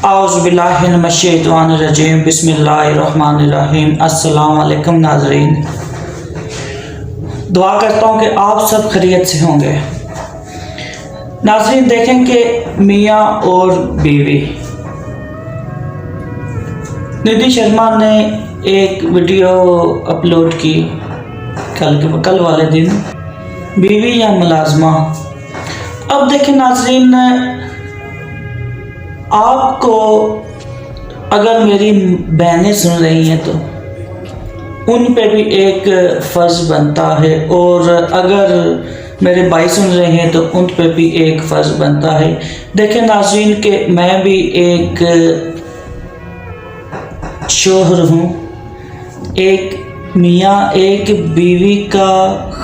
औज़ुबिल्लाहिमिनश्शैतानिर्रजीम बिस्मिल्लाहिर्रहमानिर्रहीम। अस्सलाम वालेकुम नाज़रीन, दुआ करता हूँ कि आप सब खैरियत से होंगे। नाज़रीन देखें कि मियाँ और बीवी, निधि शर्मा ने एक वीडियो अपलोड की कल वाले दिन, बीवी या मुलाजमा। अब देखें नाज़रीन, आपको अगर मेरी बहनें सुन रही हैं तो उन पे भी एक फ़र्ज़ बनता है, और अगर मेरे भाई सुन रहे हैं तो उन पे भी एक फ़र्ज़ बनता है। देखें नाज़रीन कि मैं भी एक शोहर हूँ, एक मियाँ एक बीवी का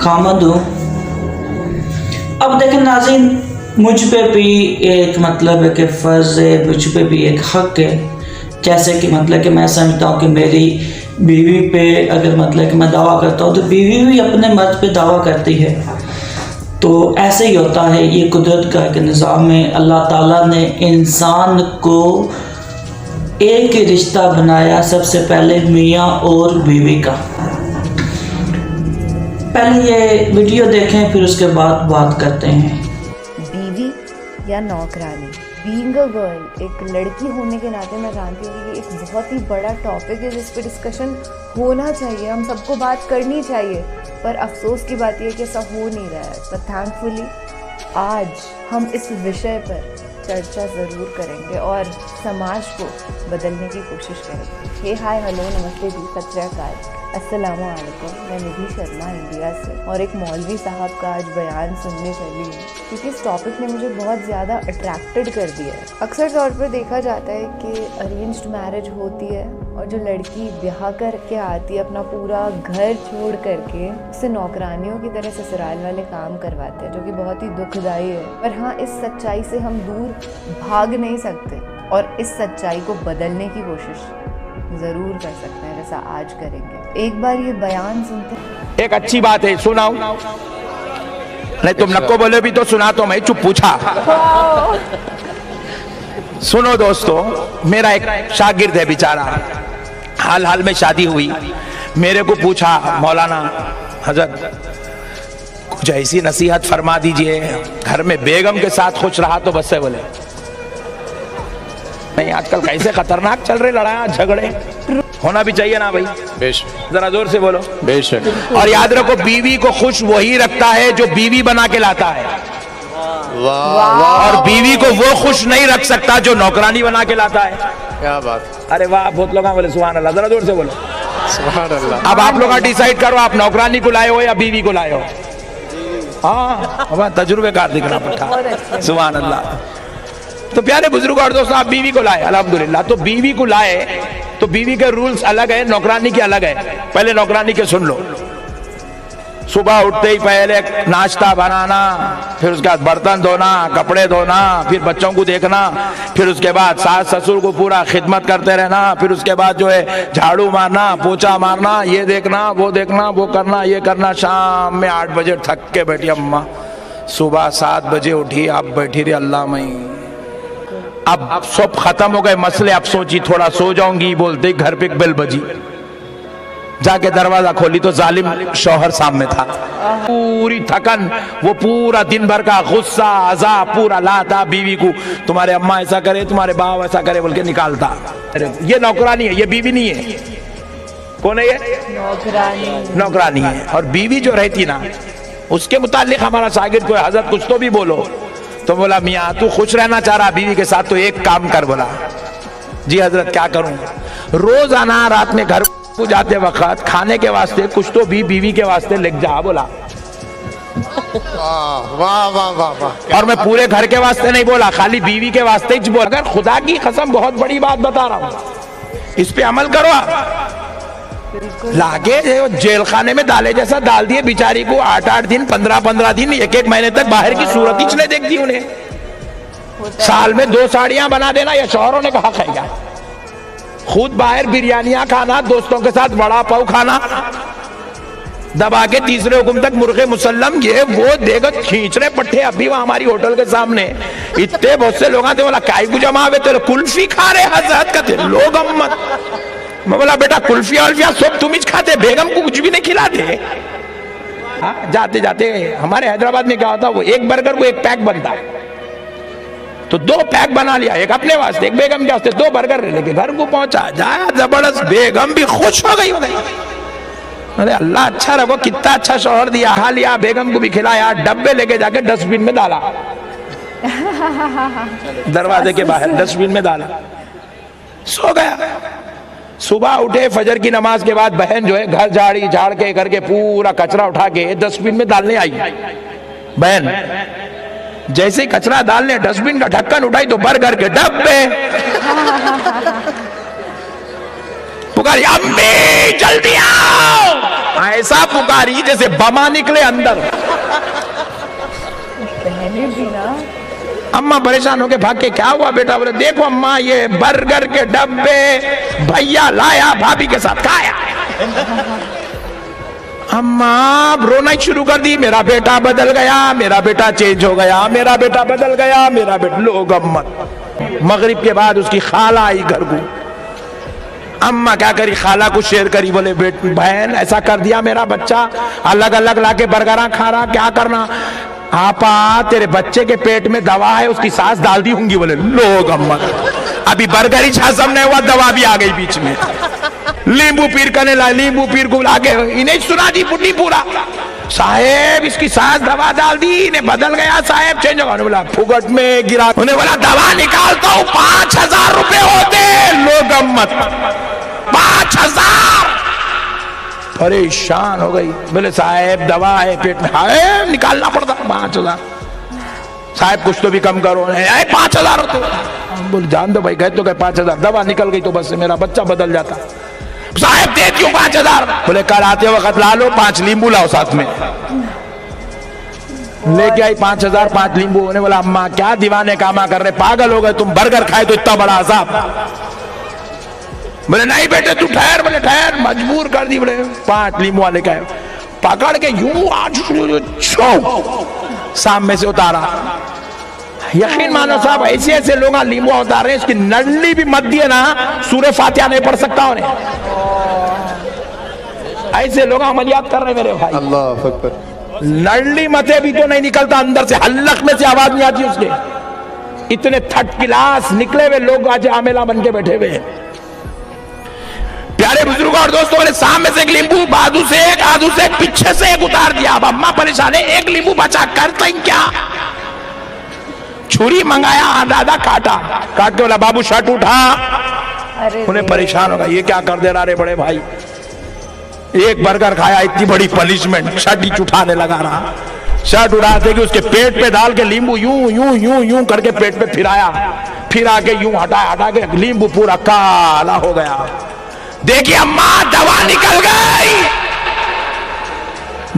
खामद हूँ। अब देखें नाज़रीन, मुझ पे भी एक मतलब है कि फ़र्ज़ है, मुझ पे भी एक हक़ है। जैसे कि मतलब कि मैं समझता हूँ कि मेरी बीवी पे अगर मतलब कि मैं दावा करता हूँ तो बीवी भी अपने मर्द पे दावा करती है। तो ऐसे ही होता है, ये कुदरत का एक निज़ाम है। अल्लाह ताला ने इंसान को एक ही रिश्ता बनाया, सबसे पहले मियाँ और बीवी का। पहले ये वीडियो देखें, फिर उसके बाद बात करते हैं। बीवी या नौकरानी, बीइंग अ गर्ल, एक लड़की होने के नाते मैं जानती हूँ कि ये एक बहुत ही बड़ा टॉपिक है जिस पर डिस्कशन होना चाहिए, हम सबको बात करनी चाहिए। पर अफसोस की बात यह है कि ऐसा हो नहीं रहा है। पर थैंकफुली आज हम इस विषय पर चर्चा ज़रूर करेंगे और समाज को बदलने की कोशिश करेंगे। हे हाय हेलो नमस्ते जी, सत श्री अकाल, अस्सलामु अलैकुम। मैं निधि शर्मा इंडिया से, और एक मौलवी साहब का आज बयान सुनने चली हूँ क्योंकि इस टॉपिक ने मुझे बहुत ज़्यादा अट्रैक्टेड कर दिया है। अक्सर तौर पर देखा जाता है कि अरेंज्ड मैरिज होती है और जो लड़की ब्याह करके आती है अपना पूरा घर छोड़ करके उससे नौकरानियों की तरह ससुराल वाले काम करवाते हैं, जो कि बहुत ही दुखदाई है। पर हाँ, इस सच्चाई से हम दूर भाग नहीं सकते और इस सच्चाई को बदलने की कोशिश ज़रूर कर सकते हैं, जैसा आज करेंगे। एक बार ये बयान सुनते हैं। एक अच्छी बात है, सुनाऊं? नहीं तुम नको बोले भी तो सुना, तो मैं चुप पूछा। सुनो दोस्तों, मेरा एक शागिर्द है बेचारा, हाल में शादी हुई, मेरे को पूछा मौलाना हजरत कुछ ऐसी नसीहत फरमा दीजिए, घर में बेगम के साथ खुश रहा तो बस से। बोले नहीं, आजकल कैसे खतरनाक चल रहे लड़ाई झगड़े, होना भी चाहिए ना भाई। बेशक, जरा जोर से बोलो। बेशक। और याद रखो, बीवी को खुश वही रखता है जो बीवी बना के लाता है। और बीवी को वो खुश नहीं रख सकता जो नौकरानी बना के लाता है। क्या बात। अरे वाह, बहुत लोग बोले सुभान अल्लाह, जरा जोर से बोलो सुभान अल्लाह। अब आप लोग डिसाइड करो, आप नौकरानी को लाए हो या बीवी को लाए हो। हाँ, तजुर्बेकार दिखना पड़ता। सुभान अल्लाह। तो प्यारे बुजुर्ग और दोस्तों, आप बीवी को लाए, अल्हम्दुलिल्लाह। तो बीवी को लाए तो बीवी के रूल्स अलग है, नौकरानी के अलग है। पहले नौकरानी के सुन लो। सुबह उठते ही पहले नाश्ता बनाना, फिर उसके बाद बर्तन धोना, कपड़े धोना, फिर बच्चों को देखना, फिर उसके बाद सास ससुर को पूरा खिदमत करते रहना, फिर उसके बाद जो है झाड़ू मारना, पोछा मारना, ये देखना, वो करना, ये करना। शाम में 8 बजे थक के बैठी अम्मा, सुबह 7 बजे उठी, आप बैठी रही अल्लाह मई। अब सब खत्म हो गए मसले, अब सोची थोड़ा सो जाऊंगी, बोलते घर पे एक बेल बजी, जाके दरवाजा खोली तो जालिम शौहर सामने था। पूरी थकन, वो पूरा दिन भर का गुस्सा अज़ाब पूरा लाता बीवी को, तुम्हारे अम्मा ऐसा करे, तुम्हारे बाप ऐसा करे बोल के निकालता। ये नौकरानी है, ये बीवी नहीं है। कौन है ये? नौकरानी है। और बीवी जो रहती ना, उसके मुतालिक हमारा शागिर्द को हजरत कुछ तो भी बोलो, तो बोला मियाँ तू खुश रहना चाह रहा बीवी के साथ तो एक काम कर। बोला जी हजरत क्या करूं? रोजाना रात में घर को जाते वक्त खाने के वास्ते कुछ तो भी बीवी के वास्ते लेके जा। बोला वाह वाह वाह वाह। और मैं पूरे घर के वास्ते नहीं बोला, खाली बीवी के वास्ते ही बोला। अगर खुदा की कसम बहुत बड़ी बात बता रहा हूं, इस पे अमल करो। लागे जेल खाने में डाले जैसा डाल दिए बिचारी को, 8-8 दिन 15-15 दिन 1-1 महीने तक बाहर की सूरत ही नहीं देखती उन्हें। साल में 2 साड़ियां बना देना, यह शौहरों ने कहा खाएगा। खुद बाहर बिरयानियां खाना, दोस्तों के साथ वड़ा पाव खाना, दबा के तीसरे हुक्म तक मुर्गे मुसल्लम ये वो देगा खींच रहे पट्टे अभी वहां हमारी होटल के सामने इतने बहुत से लोग आते बोला काय को जमा हुए तेरे कुल्फी खा रहे हजरत कहते लोग अम्मत मैं बोला बेटा कुल्फिया उल्फिया सब तुम ही खाते बेगम को कुछ भी नहीं खिलाते। जाते जाते हमारे हैदराबाद में क्या होता वो एक बर्गर को एक पैक बनता तो 2 पैक बना लिया एक अपने वास्ते एक बेगम के वास्ते 2 बर्गर लेके घर को पहुंचा जाया जबरदस्त बेगम भी खुश हो गई अरे अल्लाह अच्छा रखो कितना अच्छा शौहर दिया खा लिया बेगम को भी खिलाया डब्बे लेके जाके डस्टबिन में डाला दरवाजे के बाहर डस्टबिन में डाला सो गया। सुबह उठे फजर की नमाज के बाद बहन जो है घर झाड़ी झाड़ के करके पूरा कचरा उठा के डस्टबिन में डालने आई बहन जैसे कचरा डालने डस्टबिन का ढक्कन उठाई तो बर्गर के डब्बे पुकारी अम्मी जल्दी आओ ऐसा पुकारी जैसे बमा निकले अंदर। बहनें भी ना अम्मा परेशान होके भाग के क्या हुआ बेटा बोले देखो अम्मा ये बर्गर के डब्बे भैया लाया भाभी के साथ खाया। अम्मा रोना शुरू कर दी मेरा बेटा बदल गया मेरा बेटा चेंज हो गया मेरा बेटा बदल गया मेरा बेटा लोग अम्मत। मगरिब के बाद उसकी खाला आई घर को अम्मा क्या करी खाला को शेयर करी बोले बेट बहन ऐसा कर दिया मेरा बच्चा अलग अलग लाके बर्गरा खा रहा क्या करना आपा तेरे बच्चे के पेट में दवा है उसकी सांस डाल दी होंगी बोले लोग अम्मा अभी बर्गर ही हजम नहीं हुआ दवा भी आ गई बीच में नींबू पीर करने ला नींबू पीर को लाके इन्हें सुना दी पुट्टी पूरा साहेब इसकी सांस दवा डाल दी इन्हें बदल गया साहेब चेंज होगा बोला फुगट में गिरा उन्हें बोला दवा निकालता हूं 5,000 रुपए होते लोग अम्मत 5,000 परेशान हो गई बोले साहेब दवा है पेट में है निकालना पड़ता 5,000 साहब कुछ तो भी कम करो 5,000 होते बोले जान दो भाई गए तो गए 5,000 दवा निकल गई तो बस मेरा बच्चा बदल जाता साहब दे क्यों 5,000 बोले कल आते वक्त ला लो 5 नींबू लाओ साथ में लेके आई 5,000 5 नींबू होने बोला अम्मा क्या दीवाने कामा कर रहे पागल हो गए तुम बर्गर खाए तो इतना बड़ा अजाब बोले नहीं बेटे तू ठहर बोले ठहर मजबूर कर दी बोले 5 नींबू वाले का पकड़ के यूं आज सामने से उतारा यकीन मानो साहब ऐसे ऐसे लोग नींबू उतार रहे हैं इसकी नडली भी मत दिए ना सूरह फातिहा नहीं पढ़ सकता उन्हें ऐसे लोग अमलियात कर रहे मेरे भाई अल्लाह अकबर नडली मते भी तो नहीं निकलता अंदर से हल्लक में से आवाज नहीं आती उसके इतने थर्ड क्लास निकले हुए लोग आज आमेला बन के बैठे हुए हैं। प्यारे बुजुर्गों और दोस्तों बोले सामने से एक नींबू बाजू से एक आजू से एक पीछे से एक उतार दिया अब अम्मा परेशान है एक नींबू बचा करते हैं क्या छुरी मंगाया दादा काटा काट के बोला बाबू शर्ट उठा उन्हें परेशान होगा ये क्या कर दे रहा रे बड़े भाई एक बर्गर खाया इतनी बड़ी पनिशमेंट शर्ट ही उठाने लगा रहा शर्ट उड़ाते कि उसके पेट पे डाल के नींबू यूं यूं यूं यूं करके पेट पे फिराया फिर आके यूं हटा के नींबू पूरा काला हो गया। देखिए अम्मा दवा निकल गई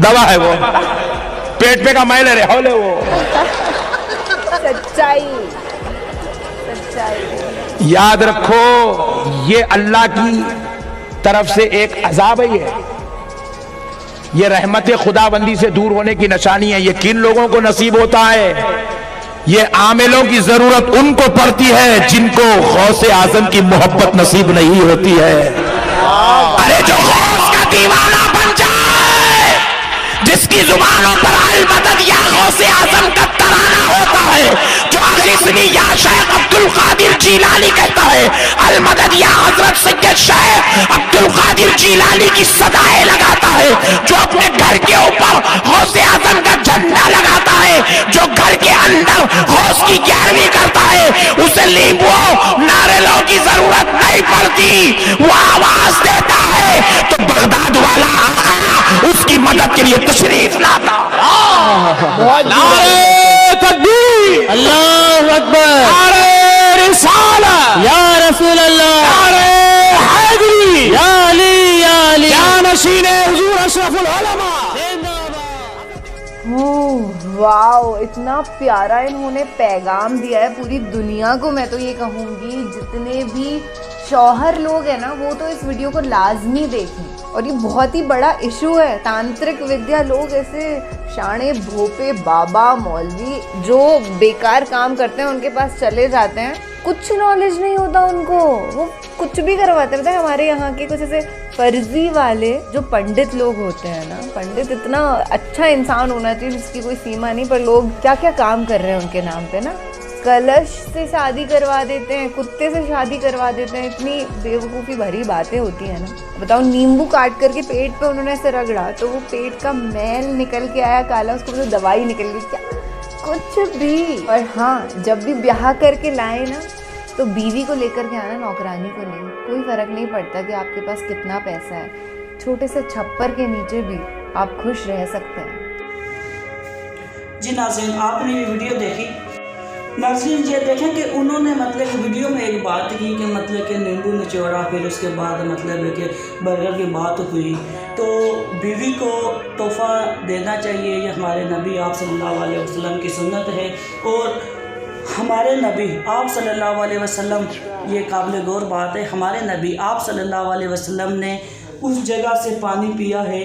दवा है वो पेट पे का मैले रहे होले वो सच्चाई याद रखो ये अल्लाह की तरफ से एक अजाब है ये रहमत खुदाबंदी से दूर होने की निशानी है। ये किन लोगों को नसीब होता है ये आमिलों की जरूरत उनको पड़ती है जिनको गौसे आजम की मोहब्बत नसीब नहीं होती है। अरे जो गौस का दीवाना बन जाए जिसकी जुबानों पर अल मदद या गौसे आजम का तराना होता है जो अगली या शेख अब्दुल कादिर जीलानी कहता है अल मदद या हजरत सैयद शेख अब्दुल कादिर जीलानी की सदाएं लगाता है जो अपने घर के ऊपर गौसे आजम का झंडा लगाता है जो घर के अंदर गौस की ग्यारहवीं करता है उसे नींबुओं नारियलों की जरूरत नहीं पड़ती वो आवाज देता है तो बगदाद वाला उसकी मदद के लिए तशरीफ लाता। नारे तकबीर अल्लाहु अकबर नारे रिसालत या रसूल अल्लाह नारे हैदरी या अली या नशीने हुजूर अशरफुल उलमा। वाओ इतना प्यारा इन्होंने पैगाम दिया है पूरी दुनिया को। मैं तो ये कहूँगी जितने भी शौहर लोग हैं ना वो तो इस वीडियो को लाजमी देखें। और ये बहुत ही बड़ा इशू है। तांत्रिक विद्या लोग ऐसे शाणे भोपे बाबा मौलवी जो बेकार काम करते हैं उनके पास चले जाते हैं, कुछ नॉलेज नहीं होता उनको, वो कुछ भी करवाते हैं। हमारे यहाँ के कुछ ऐसे फर्जी वाले जो पंडित लोग होते हैं ना, पंडित इतना अच्छा इंसान होना चाहिए जिसकी कोई सीमा नहीं, पर लोग क्या क्या काम कर रहे हैं उनके नाम पे ना। कलश से शादी करवा देते हैं, कुत्ते से शादी करवा देते हैं, इतनी बेवकूफ़ी भरी बातें होती है ना। बताओ, नींबू काट करके पेट पे उन्होंने ऐसे रगड़ा तो वो पेट का मैल निकल के आया काला, उसको तो दवाई निकल गई, क्या कुछ भी। और हाँ, जब भी ब्याह करके लाए ना तो बीवी को लेकर के आना, नौकरानी को नहीं। कोई फ़र्क नहीं पड़ता कि आपके पास कितना पैसा है, छोटे से छप्पर के नीचे भी आप खुश रह सकते हैं। जी नाज़रीन, आपने ये वीडियो देखी। नाज़रीन ये देखें कि उन्होंने मतलब कि वीडियो में एक बात की कि मतलब कि नींबू निचोड़ा, फिर उसके बाद मतलब है कि बर्गर की बात हुई। तो बीवी को तोहफ़ा देना चाहिए, ये हमारे नबी आप सल्लल्लाहु अलैहि वसल्लम की सुन्नत है। और हमारे नबी आप सल्लल्लाहु अलैहि वसल्लम, ये काबिल गौर बात है, हमारे नबी आप सल्लल्लाहु अलैहि वसल्लम ने उस जगह से पानी पिया है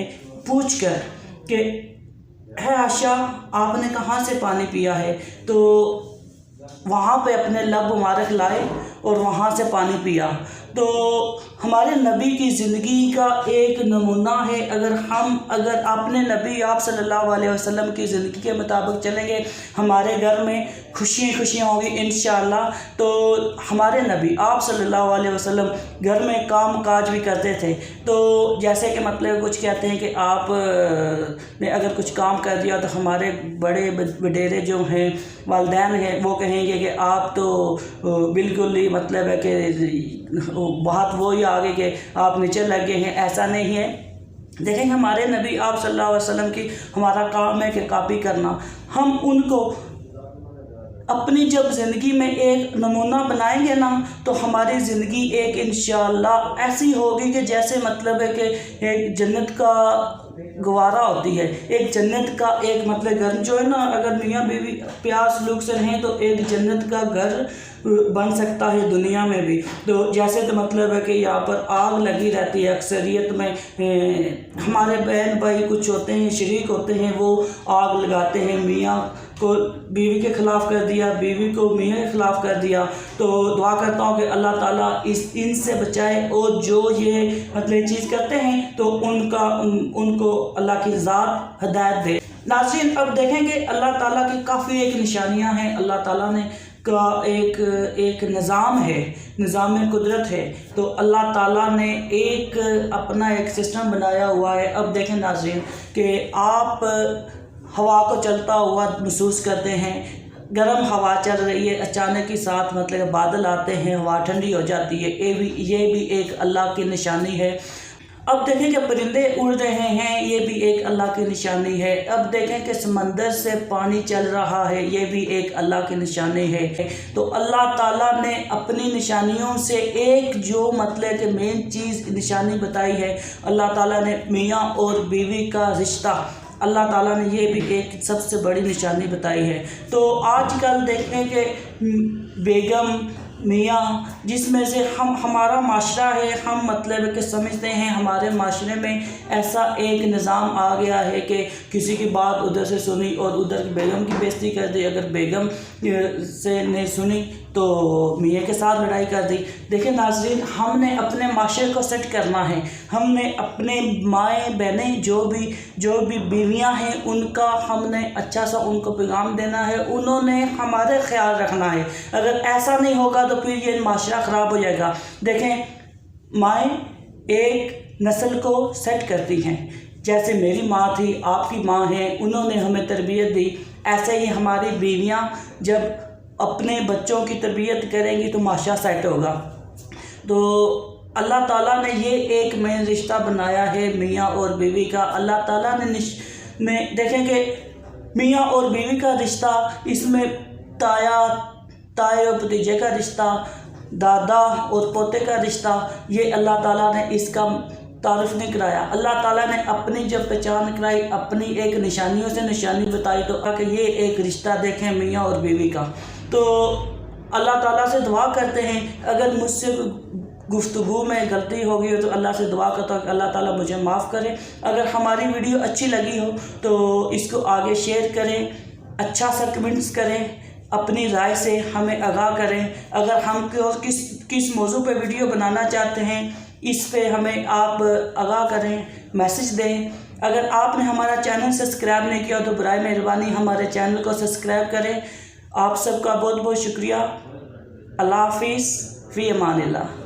पूछ कर कि है आशा आपने कहाँ से पानी पिया है। तो वहाँ पे अपने लब मुबारक लाए और वहाँ से पानी पिया। तो हमारे नबी की ज़िंदगी का एक नमूना है। अगर अपने नबी आप सल्लल्लाहु अलैहि वसल्लम की ज़िंदगी के मुताबिक चलेंगे, हमारे घर में खुशियाँ होंगी इंशाअल्लाह। तो हमारे नबी आप सल्लल्लाहु अलैहि वसल्लम घर में काम काज भी करते थे। तो जैसे कि मतलब कुछ कहते हैं कि आप ने अगर कुछ काम कर दिया तो हमारे बड़े वडेरे जो हैं, वालिदैन हैं, वो कहेंगे कि आप तो बिल्कुल ही मतलब है कि बात वो ही आगे कि आप नीचे लगे हैं। ऐसा नहीं है। देखेंगे हमारे नबी आप सल्लल्लाहु अलैहि वसल्लम की हमारा काम है कि कॉपी करना। हम उनको अपनी जब ज़िंदगी में एक नमूना बनाएंगे ना तो हमारी ज़िंदगी एक इंशाअल्लाह ऐसी होगी कि जैसे मतलब है कि एक जन्नत का गवारा होती है, एक जन्नत का एक मतलब घर जो है ना, अगर मियाँ बीवी प्यार सलूक से रहें तो एक जन्नत का घर बन सकता है दुनिया में भी। तो जैसे तो मतलब है कि यहाँ पर आग लगी रहती है अक्सरियत में, हमारे बहन भाई कुछ होते हैं, शरीक होते हैं, वो आग लगाते हैं, मियाँ को बीवी के ख़िलाफ़ कर दिया, बीवी को मियाँ के ख़िलाफ़ कर दिया। तो दुआ करता हूँ कि अल्लाह ताला इनसे बचाए और जो ये मतलब चीज़ करते हैं तो उनको अल्लाह की ज़ात हिदायत दे। नाज़रीन, अब देखेंगे अल्लाह ताला की काफ़ी एक निशानियाँ हैं। अल्लाह ताला ने का एक निज़ाम है, निज़ाम कुदरत है। तो अल्लाह ताला ने एक अपना एक सिस्टम बनाया हुआ है। अब देखें नाज़रीन कि आप हवा को चलता हुआ महसूस करते हैं, गर्म हवा चल रही है, अचानक के साथ मतलब बादल आते हैं, हवा ठंडी हो जाती है। ये भी एक अल्लाह की निशानी है। अब देखें कि परिंदे उड़ रहे हैं, ये भी एक अल्लाह की निशानी है। अब देखें कि समंदर से पानी चल रहा है, ये भी एक अल्लाह की निशानी है। तो अल्लाह ताला ने अपनी निशानियों से एक जो मतलब कि मेन चीज़ निशानी बताई है, अल्लाह ताला ने मियाँ और बीवी का रिश्ता, अल्लाह ताला ने ये भी एक सबसे बड़ी निशानी बताई है। तो आजकल देखें कि बेगम मियाँ जिसमें से हमारा माशरा है, हम मतलब कि समझते हैं हमारे माशरे में ऐसा एक निज़ाम आ गया है कि किसी की बात उधर से सुनी और उधर की बेगम की बेइज्जती कर दी, अगर बेगम से नहीं सुनी तो मियाँ के साथ लड़ाई कर दी। देखिए नाज़रीन, हमने अपने माशरे को सेट करना है। हमने अपने माएँ बहनें जो भी बीवियाँ हैं उनका हमने अच्छा सा उनको पैगाम देना है, उन्होंने हमारे ख्याल रखना है। अगर ऐसा नहीं होगा तो फिर ये माशरा ख़राब हो जाएगा। देखें, माएँ एक नस्ल को सेट करती हैं। जैसे मेरी माँ थी, आपकी माँ है, उन्होंने हमें तरबियत दी, ऐसे ही हमारी बीवियाँ जब अपने बच्चों की तरबियत करेंगी तो माशरा सेट होगा। तो अल्लाह ताला ने ये एक मेन रिश्ता बनाया है मियाँ और बीवी का। अल्लाह ताला ने देखें कि मियाँ और बीवी का रिश्ता, इसमें ताए और भतीजे का रिश्ता, दादा और पोते का रिश्ता, ये अल्लाह ताला ने इसका तारुफ नहीं कराया। अल्लाह ताला ने अपनी जब पहचान कराई, अपनी एक निशानियों से निशानी बताई, तो कि ये एक रिश्ता देखें मियाँ और बीवी का। तो अल्लाह ताला से दुआ करते हैं, अगर मुझसे गुफ्तगू में गलती हो गई हो तो अल्लाह से दुआ करता हूँ कि अल्लाह ताला मुझे माफ़ करे। अगर हमारी वीडियो अच्छी लगी हो तो इसको आगे शेयर करें, अच्छा सा कमेंट्स करें, अपनी राय से हमें आगाह करें। अगर हम किस मौजू पे वीडियो बनाना चाहते हैं इस पे हमें आप आगाह करें, मैसेज दें। अगर आपने हमारा चैनल सब्सक्राइब नहीं किया तो बराए मेहरबानी हमारे चैनल को सब्सक्राइब करें। आप सबका बहुत बहुत शुक्रिया। अल्लाह हाफिज़, फ़ी अमानिल्लाह।